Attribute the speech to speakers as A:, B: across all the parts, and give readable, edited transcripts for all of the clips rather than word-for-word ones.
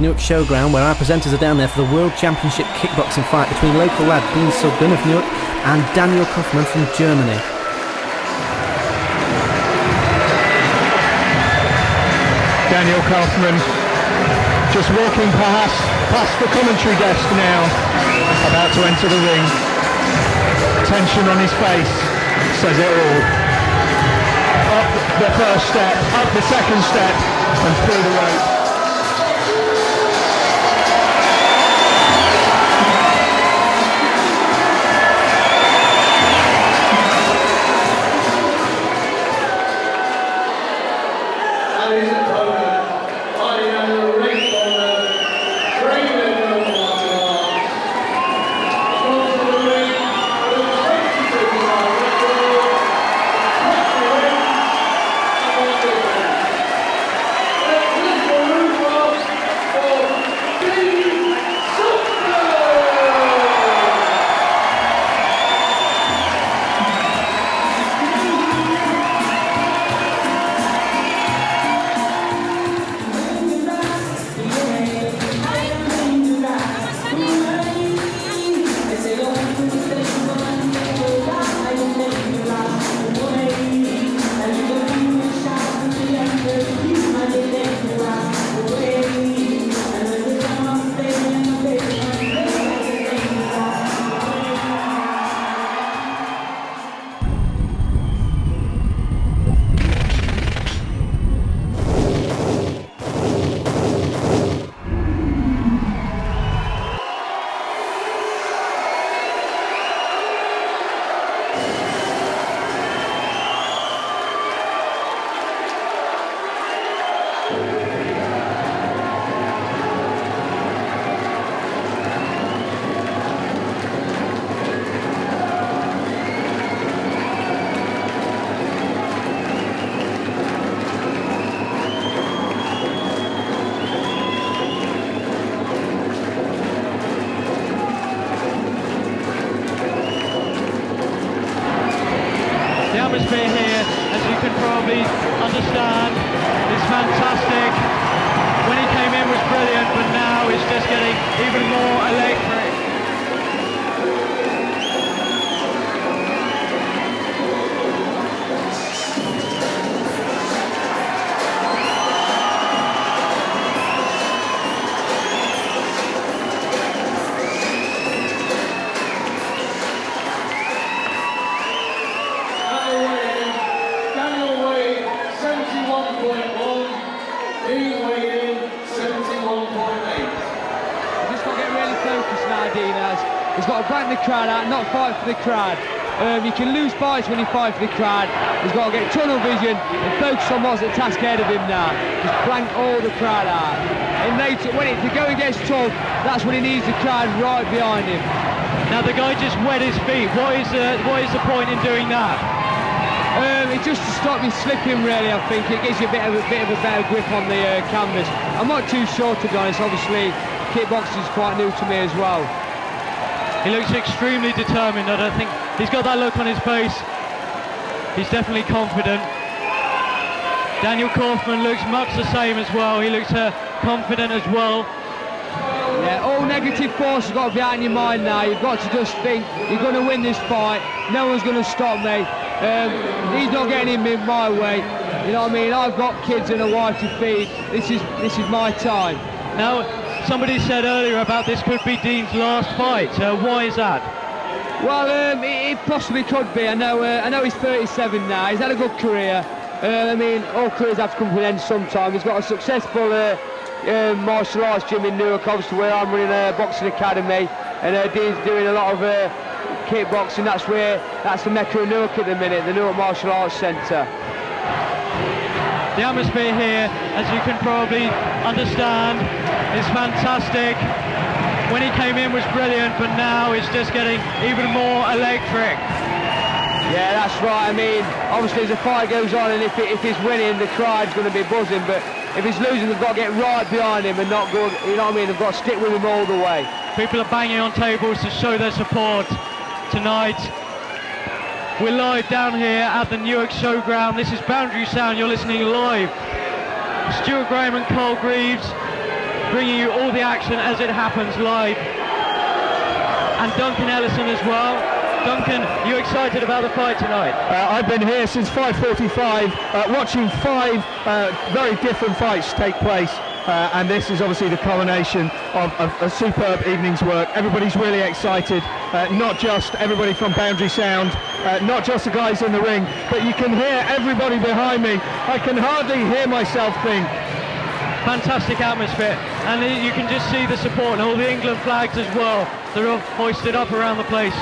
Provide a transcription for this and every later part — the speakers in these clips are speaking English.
A: Newark Showground, where our presenters are down there for the World Championship kickboxing fight between local lad Dean Sugden of Newark and Daniel Kaufmann from Germany.
B: Daniel Kaufmann just walking past the commentary desk now, about to enter the ring. Tension on his face says it all. Up the first step, up the second step, and through the rope.
C: The atmosphere here, as you can probably understand, is fantastic. When he came in was brilliant, but now it's just getting even more electric.
D: He's got to bang the crowd out, not fight for the crowd. You can lose fights when you fight for the crowd. He's got to get tunnel vision and focus on what's the task ahead of him now. Just blank all the crowd out. And later, when the going gets tough, that's when he needs the crowd right behind him.
C: Now the guy just wet his feet. What is the point in doing that?
D: It's just to stop you slipping, really. I think it gives you a bit of a better grip on the canvas. I'm not too sure, to be honest. Obviously, kickboxing is quite new to me as well.
C: He looks extremely determined. I don't think he's got that look on his face. He's definitely confident. Daniel Kaufmann looks much the same as well. He looks confident as well.
D: Yeah, all negative force has got to be out in your mind now. You've got to just think you're going to win this fight. No one's going to stop me. He's not getting in my way. You know what I mean? I've got kids and a wife to feed. This is my time.
C: Now, somebody said earlier about this could be Dean's last fight. Why is that?
D: Well, it possibly could be. I know he's 37 now. He's had a good career. I mean, all careers have to come to an end sometime. He's got a successful martial arts gym in Newark, obviously, where I'm running a boxing academy, and Dean's doing a lot of kickboxing. That's the mecca of Newark at the minute, the Newark Martial Arts Centre.
C: The atmosphere here, as you can probably understand, is fantastic. When he came in was brilliant, but now it's just getting even more electric.
D: Yeah, that's right. I mean, obviously as the fight goes on, and if he's winning, the crowd's going to be buzzing, but if he's losing, they've got to get right behind him and not go, you know what I mean, they've got to stick with him all the way.
C: People are banging on tables to show their support tonight. We're live down here at the Newark Showground. This is Boundary Sound. You're listening live. Stuart Graham and Cole Greaves bringing you all the action as it happens live. And Duncan Ellison as well. Duncan, you excited about the fight tonight?
B: I've been here since 5:45, watching 5 very different fights take place. And this is obviously the culmination of a superb evening's work. Everybody's really excited, not just everybody from Boundary Sound, not just the guys in the ring, but you can hear everybody behind me. I can hardly hear myself think.
C: Fantastic atmosphere, and you can just see the support and all the England flags as well. They're all hoisted up around the place.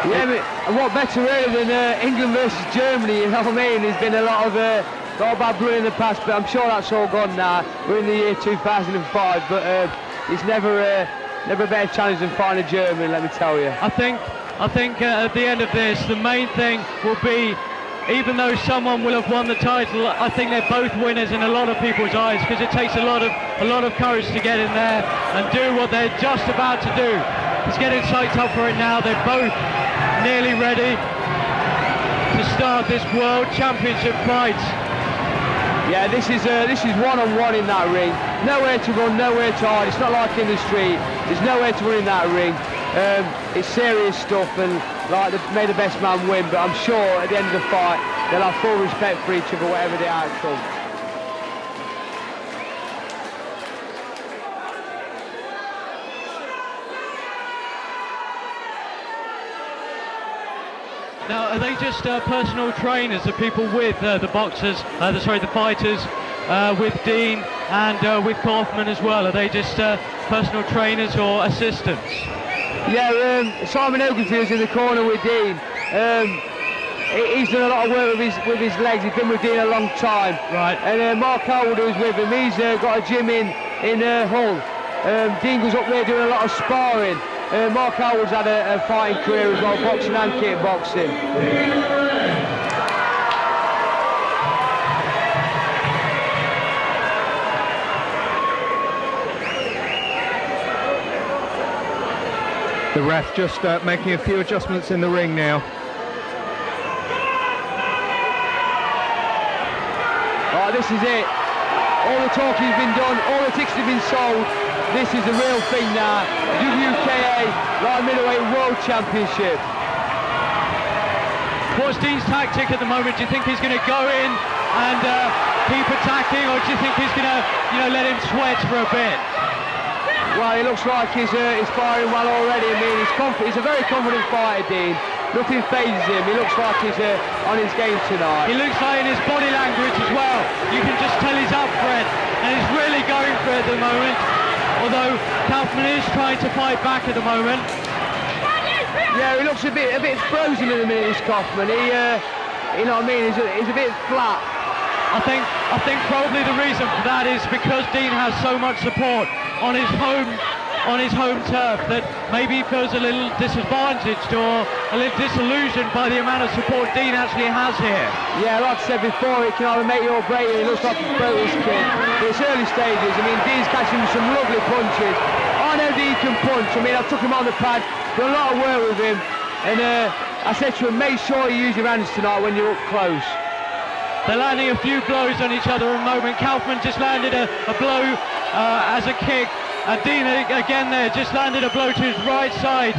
D: Yeah, but what better really than England versus Germany, you know what I mean? There's been a lot of bad blood in the past, but I'm sure that's all gone now. We're in the year 2005, but it's never a better challenge than fighting a German, let me tell you.
C: I think at the end of this, the main thing will be, even though someone will have won the title, I think they're both winners in a lot of people's eyes, because it takes a lot of courage to get in there and do what they're just about to do. It's getting psyched up for it now. They're both nearly ready to start this World Championship fight.
D: Yeah, this is one-on-one in that ring. Nowhere to run, nowhere to hide. It's not like in the street. There's nowhere to run in that ring. It's serious stuff, and like may the best man win. But I'm sure at the end of the fight they'll have full respect for each other, whatever the outcome.
C: Now, are they just personal trainers, the people with the boxers, the fighters, with Dean and with Kaufmann as well? Are they just personal trainers or assistants?
D: Yeah, Simon Ogilvie's in the corner with Dean. He's done a lot of work with his legs. He's been with Dean a long time.
C: Right.
D: And Mark Howard, who's with him, he's got a gym in Hull. Dean goes up there doing a lot of sparring. Mark Howard's had a fighting career as well, boxing and kickboxing.
B: The ref just making a few adjustments in the ring now.
D: Right, this is it. All the talking's been done, all the tickets have been sold. This is the real thing now. WKA Light Middleweight World Championship.
C: What's Dean's tactic at the moment? Do you think he's going to go in and keep attacking, or do you think he's going to, let him sweat for a bit?
D: Well, it looks like he's firing well already. I mean, he's a very confident fighter, Dean. Nothing phases him. He looks like he's on his game tonight.
C: He looks like in his body language as well. You can just tell he's up for it, and he's really going for it at the moment. Although Kaufmann is trying to fight back at the moment.
D: Yeah, he looks a bit frozen at the minute, this Kaufmann. He, you know what I mean? He's a bit flat.
C: I think probably the reason for that is because Dean has so much support on his home turf that maybe he feels a little disadvantaged or a little disillusioned by the amount of support Dean actually has here.
D: Yeah, like I said before, it can either make you or break you. It looks like a broke this kid. But it's early stages. I mean, Dean's catching some lovely punches. I know Dean can punch. I mean, I took him on the pad, done a lot of work with him, and I said to him, make sure you use your hands tonight when you're up close.
C: They're landing a few blows on each other at the moment. Kaufmann just landed a blow as a kick. Dean again there just landed a blow to his right side.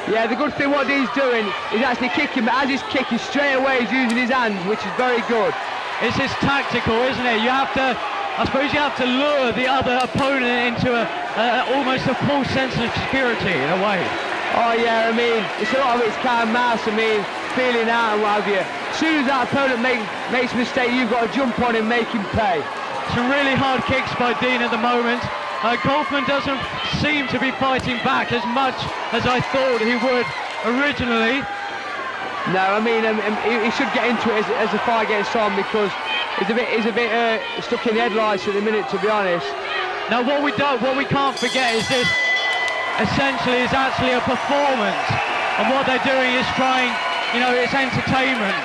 D: Yeah, the good thing what Dean's doing is actually kicking, but as he's kicking straight away he's using his hands, which is very good.
C: It's just tactical, isn't it? I suppose you have to lure the other opponent into almost a false sense of security in a way.
D: Oh yeah, I mean, it's a lot of it's cat and mouse, I mean, feeling out and what have you. As soon as that opponent makes a mistake, you've got to jump on him, make him pay.
C: Some really hard kicks by Dean at the moment. Kaufmann doesn't seem to be fighting back as much as I thought he would originally.
D: No, I mean, he should get into it as the fight gets on, because he's a bit stuck in the headlights at the minute, to be honest.
C: Now what we can't forget is this essentially is actually a performance, and what they're doing is trying, it's entertainment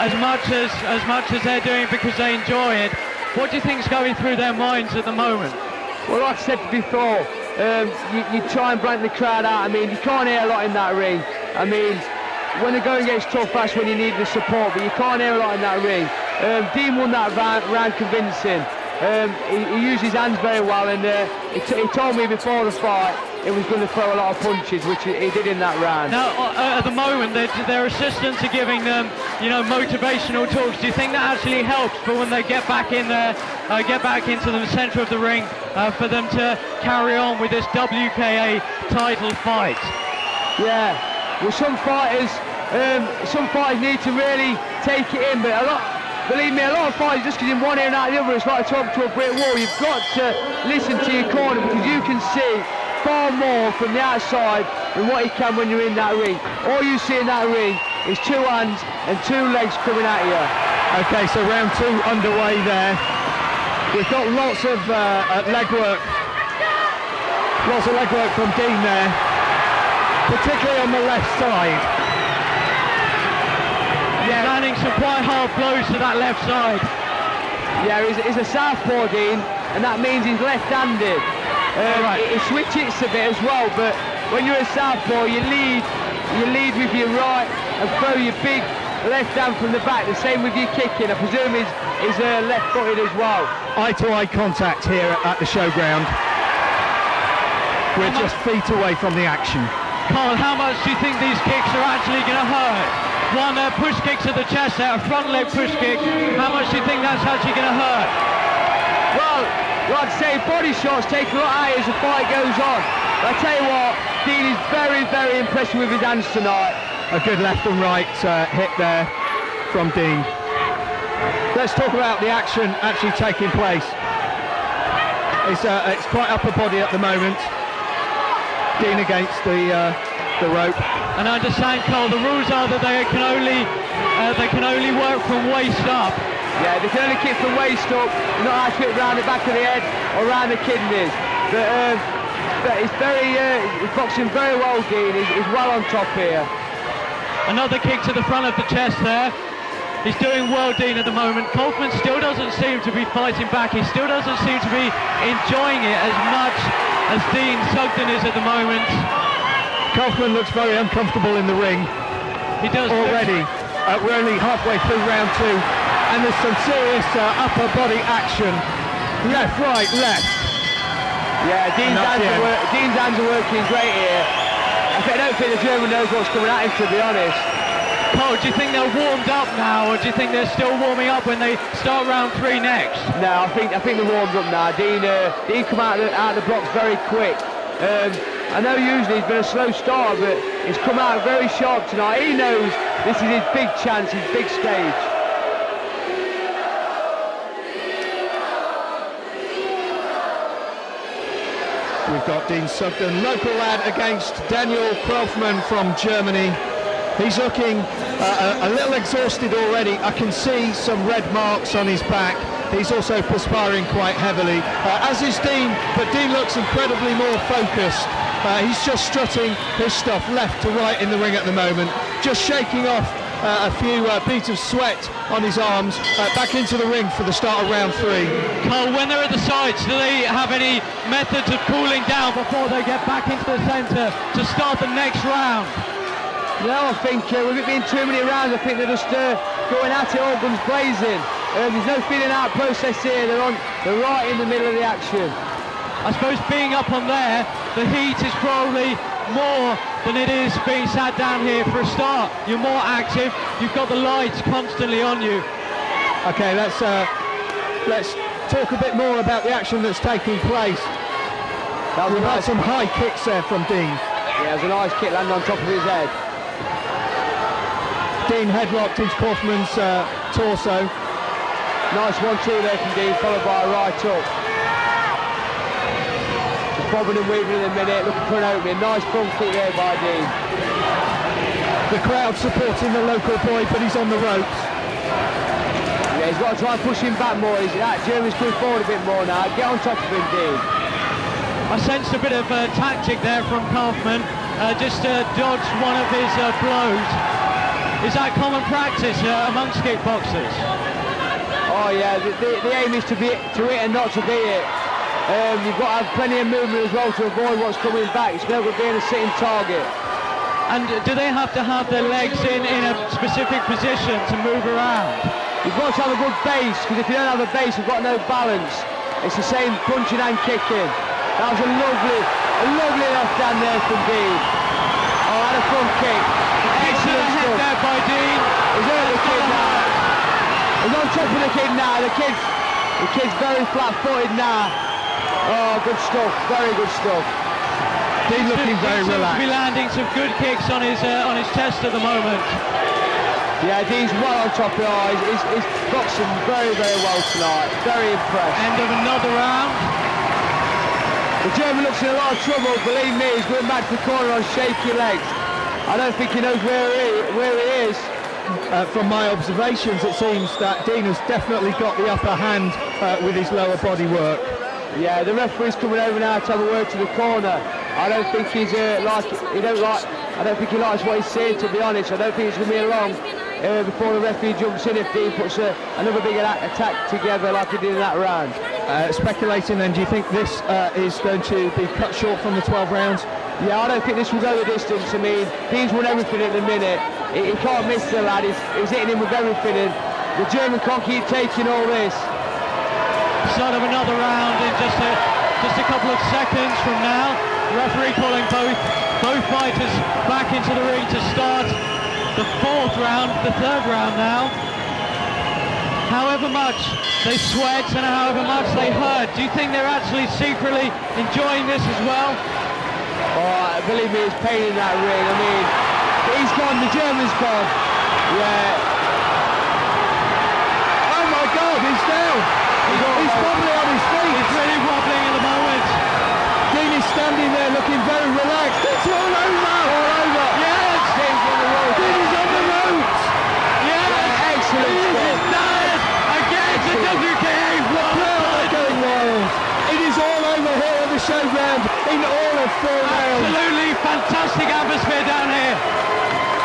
C: as much as they're doing because they enjoy it. What do you think's going through their minds at the moment?
D: Well, like I said before, you try and blank the crowd out. I mean, you can't hear a lot in that ring. I mean, when the going gets tough, that's when you need the support, but you can't hear a lot in that ring. Dean won that round convincing. he used his hands very well, and he told me before the fight he was going to throw a lot of punches, which he did in that round.
C: Now, at the moment, their assistants are giving them, motivational talks. Do you think that actually helps for when they get back in there, get back into the centre of the ring, for them to carry on with this WKA title fight?
D: Yeah, well, some fighters need to really take it in, but believe me, a lot of fighters just get in one ear and out the other. It's like talking to a brick wall. You've got to listen to your corner, because you can see far more from the outside than what you can when you're in that ring. All you see in that ring is two hands and two legs coming at you.
B: Okay, so round 2 underway there. We've got lots of leg work. Lots of leg work from Dean there, particularly on the left side.
C: Yeah, landing some quite hard blows to that left side.
D: Yeah, he's a southpaw, Dean, and that means he's left-handed.
C: Right.
D: He switches a bit as well, but when you're a southpaw, you lead with your right and throw your big left hand from the back. The same with your kicking. I presume he's left-footed as well.
B: Eye-to-eye contact here at the showground. We're just feet away from the action.
C: Carl, how much do you think these kicks are actually going to hurt? One push kick to the chest there, a front leg push kick. How much do you think that's actually going to hurt?
D: Well, like I say, body shots take a lot out as the fight goes on. But I tell you what, Dean is very, very impressive with his hands tonight.
B: A good left and right hit there from Dean. Let's talk about the action actually taking place. It's quite upper body at the moment. Dean against the rope.
C: And I understand, Carl, the rules are that they can only work from waist up.
D: Yeah, they can only kick from waist up, not actually round the back of the head or round the kidneys. But he's boxing very well, Dean. He's well on top here.
C: Another kick to the front of the chest there. He's doing well, Dean, at the moment. Kaufmann still doesn't seem to be fighting back. He still doesn't seem to be enjoying it as much as Dean Sugden is at the moment.
B: Kaufmann looks very uncomfortable in the ring.
C: He does
B: already. We're only halfway through round 2, and there's some serious upper body action. Left, right, left.
D: Yeah, Dean's hands are working great here. I don't think the German knows what's coming at him, to be honest.
C: Paul, do you think they're warmed up now, or do you think they're still warming up when they start round 3 next?
D: No, I think they're warmed up now. Dean come out of the blocks very quick. I know usually he's been a slow start, but he's come out very sharp tonight. He knows this is his big chance, his big stage.
B: We've got Dean Sugden, local lad, against Daniel Kaufmann from Germany. He's looking a little exhausted already. I can see some red marks on his back. He's also perspiring quite heavily, as is Dean, but Dean looks incredibly more focused. He's just strutting his stuff left to right in the ring at the moment, just shaking off a few beads of sweat on his arms, back into the ring for the start of round 3.
C: Carl, when they're at the sides, do they have any methods of cooling down before they get back into the centre to start the next round?
D: No, I think with it being too many rounds, I think they're just going at it, all guns blazing. There's no feeling out process here. They're right in the middle of the action.
C: I suppose being up on there, the heat is probably more than it is being sat down here for a start. You're more active. You've got the lights constantly on you.
B: Okay, let's talk a bit more about the action that's taking place. We've had some high kicks there from Dean.
D: Yeah, it was a nice kick landing on top of his head.
B: Dean headlocked into Kaufmann's torso.
D: Nice 1-2 there from Dean, followed by a right up. Just bobbing and weaving in a minute, looking for an opening. Nice front kick there by Dean.
B: The crowd supporting the local boy, but he's on the ropes.
D: Yeah, he's got to try and push him back more. Jeremy's coming forward a bit more now. Get on top of him, Dean.
C: I sensed a bit of tactic there from Kaufmann, just dodged one of his blows. Is that common practice amongst kickboxers?
D: Oh yeah, the aim is to hit and not to be hit. You've got to have plenty of movement as well to avoid what's coming back. It's no good being a sitting target.
C: And do they have to have their legs in a specific position to move around?
D: you've got to have a good base, because if you don't have a base, you've got no balance. It's the same punching and kicking. That was a lovely left hand there from Dean. Oh, and a front kick. Excellent stuff.
C: There by Dean.
D: He's hurt the kid now. He's on top of the kid now. The kid's very flat-footed now. Oh, good stuff. Very good stuff.
C: Dean looking very relaxed. Seems to be landing some good kicks on his chest at the moment.
D: Yeah, Dean's well on top of it. Oh, he's boxing very well tonight. Very impressed.
C: End of another round.
D: The German looks in a lot of trouble. Believe me, he's going back to the corner on shaky legs. I don't think he knows where he is.
B: From my observations, it seems that Dean has definitely got the upper hand with his lower body work.
D: Yeah, the referee's coming over now to have a word to the corner. I don't think he's I don't think he likes what he's saying, to be honest. I don't think it's going to be long before the referee jumps in if Dean puts another big attack together like he did in that round.
B: Speculating then, do you think this is going to be cut short from the 12 rounds?
D: Yeah, I don't think this will go the distance. I mean, Dean's won everything at the minute. He can't miss the lad. He's hitting him with everything. And the German can't keep taking all this.
C: Start of another round in just a couple of seconds from now. The referee calling both fighters back into the ring to start the third round now. However much they sweat and however much they hurt, do you think they're actually secretly enjoying this as well?
D: Oh, believe me, it's pain in that ring. I mean, he's gone, the German's gone. Yeah.
B: Oh my God, he's down. He's wobbling on his feet.
C: He's really wobbling at the moment.
B: Dean is standing there looking very relaxed. It's all over.
D: All over.
C: Yes.
D: Dean's on the road.
B: Dean is on the ropes.
C: Yes.
D: Yeah, excellent.
C: He is done against the WKA World Title.
B: Going wild. It is all over here at the showground in all of 4 rounds.
C: Absolutely fantastic atmosphere down here.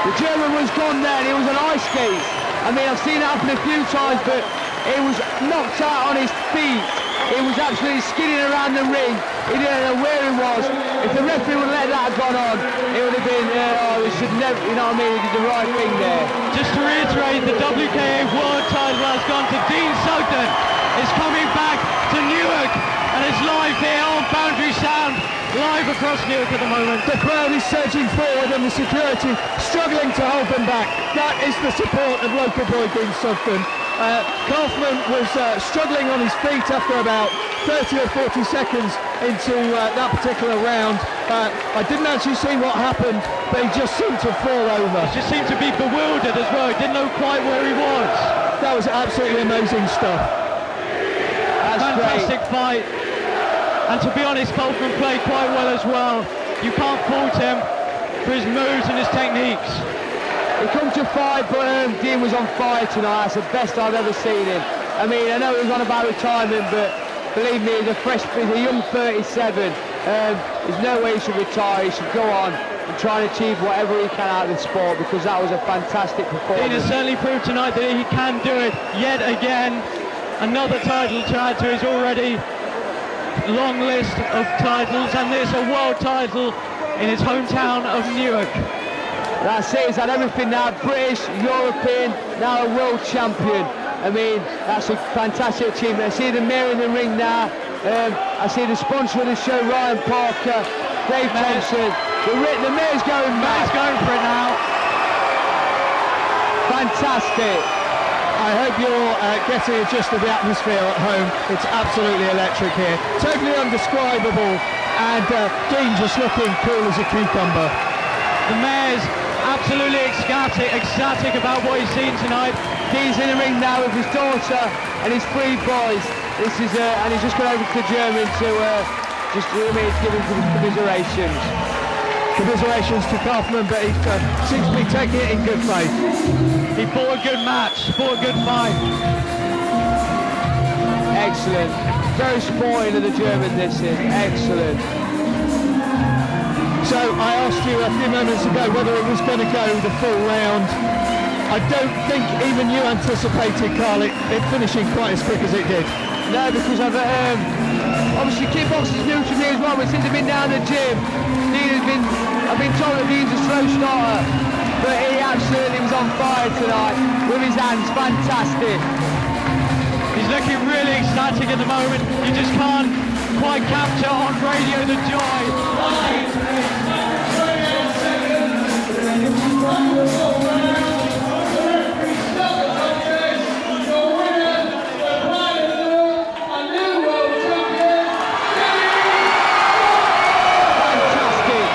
D: The German was gone there. He was on ice skates. I mean, I've seen it happen a few times, but he was knocked out on his feet. He was absolutely skidding around the ring. He didn't know where he was. If the referee would let that have gone on, it would have been, we should never, you know what I mean, he did the right thing there.
C: Just to reiterate, the WKA World Title has gone to Dean Sugden. It's coming back to Newark, and it's live here on Boundary Sound, live across Newark at the moment.
B: The crowd is surging forward and the security struggling to hold them back. That is the support of local boy Dean Sugden. Kaufmann was struggling on his feet after about 30 or 40 seconds into that particular round. I didn't actually see what happened, but he just seemed to fall over.
C: He just seemed to be bewildered as well. He didn't know quite where he was.
B: That was absolutely amazing stuff.
D: That's
C: Fantastic
D: great.
C: fight. And to be honest, Kaufmann played quite well as well. You can't fault him for his moves and his techniques.
D: He come to fight, but Dean was on fire tonight. That's the best I've ever seen him. I mean, I know he was on about retirement, but believe me, he's a young 37. There's no way he should retire. He should go on and try and achieve whatever he can out of the sport, because that was a fantastic performance.
C: Dean has certainly proved tonight that he can do it yet again. Another title to add to his already long list of titles, and this a world title in his hometown of Newark.
D: That's it, he's had everything now, British, European, now a world champion. I mean, that's a fantastic achievement. I see the mayor in the ring now. I see the sponsor of the show, Ryan Parker, Dave Thompson. The mayor's going mad.
C: He's going for it now.
D: Fantastic.
B: I hope you're getting a gist of the atmosphere at home. It's absolutely electric here. Totally undescribable, and Dean just looking cool as a cucumber.
C: The mayor's absolutely ecstatic about what he's seen tonight.
D: Dean's in the ring now with his daughter and his 3 boys. This is and he's just gone over to the German to just give him some commiserations.
B: Commiserations to Kaufmann, but he seems to be taking it in good faith.
C: He fought a good match, fought a good fight.
D: Excellent. Very sporting of the German, this is. Excellent.
B: So I asked you a few moments ago whether it was going to go the full round. I don't think even you anticipated, Carl, it finishing quite as quick as it did.
D: No, because obviously kickboxing is new to me as well, but since I've been down the gym, I've been told that Dean's a slow starter. but he absolutely was on fire tonight with his hands. Fantastic.
C: He's looking really ecstatic at the moment. You just can't quite capture on radio the joy.
D: Fantastic.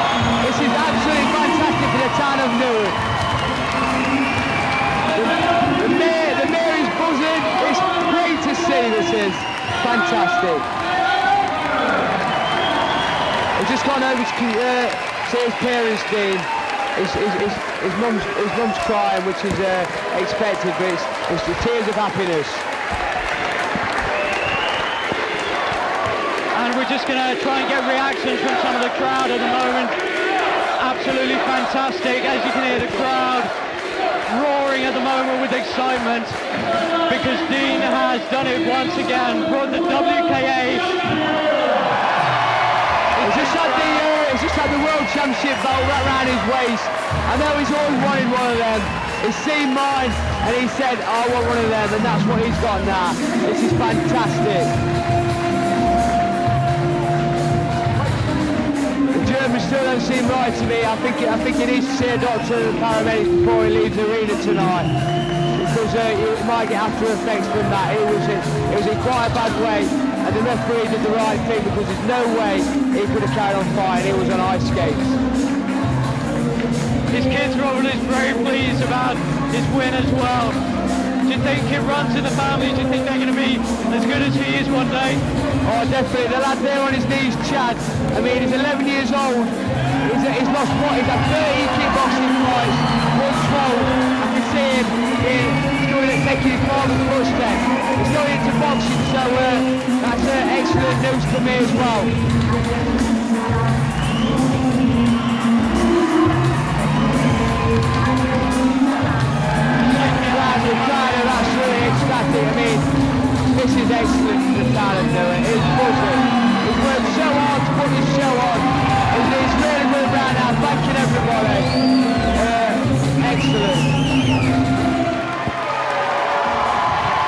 D: This is absolutely fantastic for the town of Newark. The mayor is buzzing. It's great to see. This is fantastic. I've just gone over to see his parents, Dean. His mum's crying, which is expected, but it's the tears of happiness.
C: And we're just going to try and get reactions from some of the crowd at the moment. Absolutely fantastic. As you can hear, the crowd roaring at the moment with excitement because Dean has done it once again, brought the WKA.
D: He's just had the World Championship belt right around his waist. I know he's always wanted one of them. He's seen mine and he said, I want one of them, and that's what he's got now. This is fantastic. The Germans still don't seem right to me. I think he needs to see a doctor and paramedics before he leaves the arena tonight, because he might get after effects from that. It was in quite a bad way, and the referee did the right thing, because there's no way he could have carried on fighting. He was on ice skates.
C: His kids are obviously very pleased about his win as well. Do you think it runs in the family? Do you think they're going to be as good as he is one day?
D: Oh, definitely. The lad there on his knees, Chad. I mean, he's 11 years old. He's lost what? He's had 30 kickboxing fights, one 12. I can see him. He's going to take his father's footsteps. He's going into boxing, so that's excellent news for me as well. The crowd are absolutely ecstatic. I mean, this is excellent for the town of Newark. It's buzzing. He's worked so hard to put this show on. He's really good around now, thanking everybody. Excellent.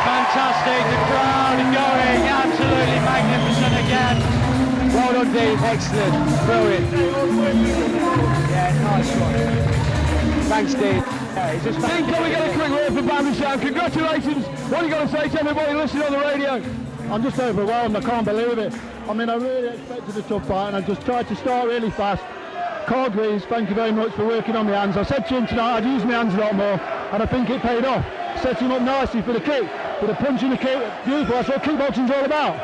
C: Fantastic, the crowd going absolutely magnificent again.
D: Well done, Dave. Excellent. Brilliant. Yeah, nice one. Thanks, Dave.
B: Dean, can we get a quick word for Bambi Sound? Congratulations! What are you going to say to everybody listening on the radio?
E: I'm just overwhelmed, I can't believe it. I mean, I really expected a tough fight and I just tried to start really fast. Carl Greaves, thank you very much for working on the hands. I said to him tonight I'd use my hands a lot more, and I think it paid off. Set him up nicely for the kick, with a punch in the kick. Beautiful, that's what kickboxing's all about.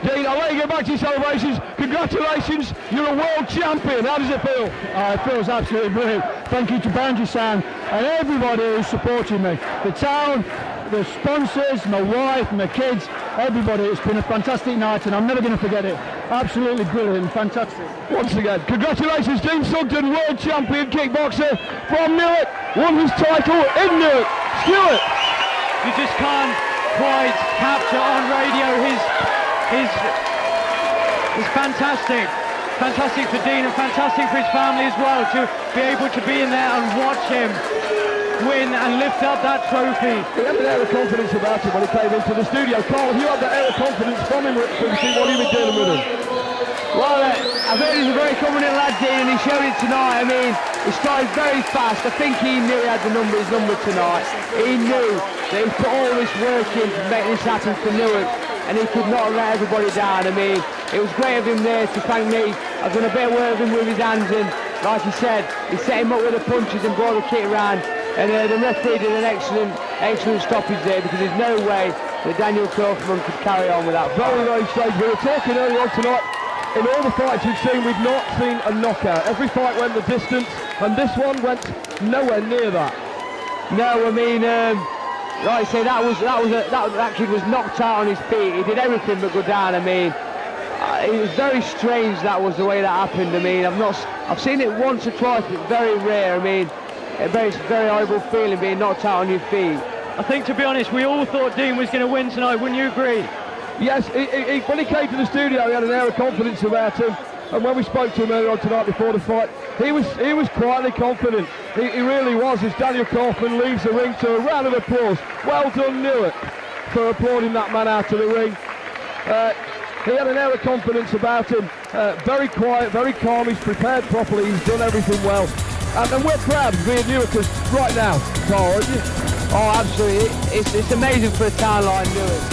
B: Dean, I'll let you get back to your celebrations. Congratulations, you're a world champion. How does it feel?
E: It feels absolutely brilliant. Thank you to Boundary Sound and everybody who's supporting me. The town, the sponsors, my wife, my kids, everybody. It's been a fantastic night and I'm never going to forget it. Absolutely brilliant, fantastic.
B: Once again, congratulations, Dean Sugden, world champion kickboxer from Newark, won his title in Newark. Stuart!
C: You just can't quite capture on radio his fantastic. Fantastic for Dean and fantastic for his family as well, to be able to be in there and watch him win and lift up that trophy.
B: He had an air of confidence about him when he came into the studio. Carl, you had that air of confidence from him, from see what he was dealing with him.
D: Well, I think he's a very confident lad, Dean, and he showed it tonight. I mean, he started very fast. I think he knew he had his number tonight. He knew that he put all this work in to make this happen for Newark, and he could not let everybody down. I mean, it was great of him there to thank me. I've done a bit of work with him with his hands, and like he said, he set him up with the punches and brought the kick around. And the referee did an excellent stoppage there, because there's no way that Daniel Kaufmann could carry on with that.
B: Very, very strange. We were talking earlier on tonight, in all the fights we've seen, we've not seen a knockout. Every fight went the distance, and this one went nowhere near that.
D: No, I mean, like I say, that kid was knocked out on his feet. He did everything but go down. I mean, it was very strange. That was the way that happened. I mean, I've seen it once or twice, but very rare. I mean, it's a very horrible feeling being knocked out on your feet.
C: I think, to be honest, we all thought Dean was going to win tonight. Wouldn't you agree?
B: Yes, when he came to the studio, he had an air of confidence about him.
E: And when we spoke to him earlier on tonight before the fight, he was quietly confident. He really was, as Daniel Kaufmann leaves the ring to a round of applause. Well done, Newark, for applauding that man out of the ring. He had an air of confidence about him. Very quiet, very calm. He's prepared properly. He's done everything well. And we're proud to be at Newark right now, Carl, aren't you?
D: Oh, absolutely. It's amazing for a town like Newark.